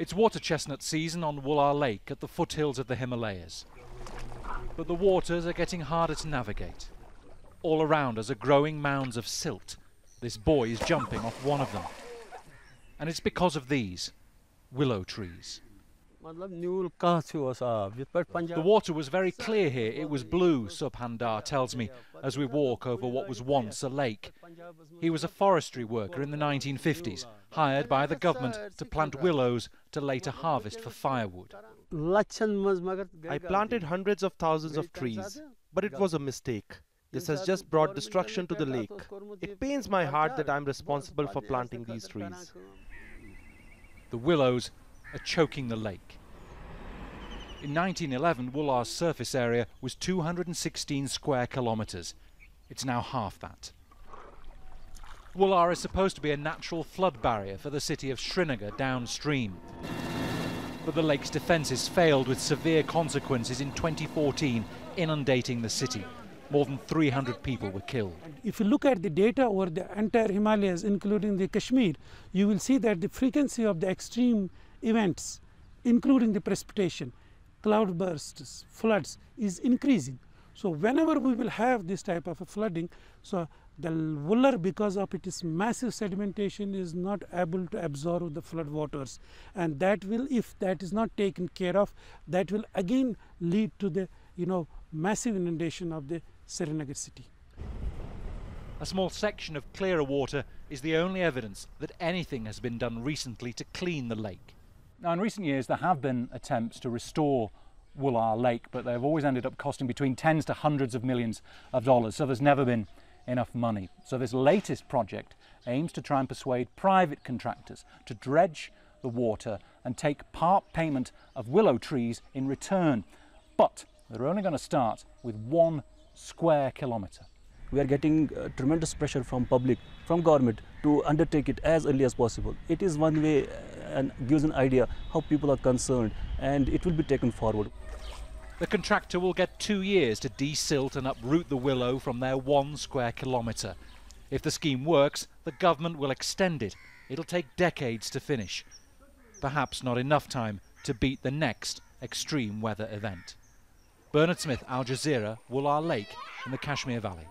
It's water chestnut season on Wular Lake at the foothills of the Himalayas. But the waters are getting harder to navigate. All around us are growing mounds of silt. This boy is jumping off one of them. And it's because of these willow trees. The water was very clear here. It was blue, SUBHAN tells me, as we walk over what was once a lake. He was a forestry worker in the 1950s, hired by the government to plant willows to later harvest for firewood. I planted hundreds of thousands of trees, but it was a mistake. This has just brought destruction to the lake. It pains my heart that I'm responsible for planting these trees. The willows are choking the lake. In 1911, Wular's surface area was 216 square kilometres. It's now half that. Wular is supposed to be a natural flood barrier for the city of Srinagar downstream. But the lake's defences failed with severe consequences in 2014, inundating the city. More than 300 people were killed. If you look at the data over the entire Himalayas, including the Kashmir, you will see that the frequency of the extreme events, including the precipitation, cloudbursts, floods, is increasing. So whenever we will have this type of a flooding, so the Wular, because of its massive sedimentation, is not able to absorb the flood waters, and that will, if that is not taken care of, that will again lead to the massive inundation of the Srinagar city. A small section of clearer water is the only evidence that anything has been done recently to clean the lake. Now, in recent years, there have been attempts to restore Wular Lake, but they've always ended up costing between tens to hundreds of millions of dollars, so there's never been enough money. So this latest project aims to try and persuade private contractors to dredge the water and take part payment of willow trees in return. But they're only going to start with 1 square kilometre. We are getting tremendous pressure from public, from government, to undertake it as early as possible. It is one way and gives an idea how people are concerned, and it will be taken forward. The contractor will get 2 years to de-silt and uproot the willow from their 1 square kilometre. If the scheme works, the government will extend it. It'll take decades to finish. Perhaps not enough time to beat the next extreme weather event. Bernard Smith, Al Jazeera, Wular Lake in the Kashmir Valley.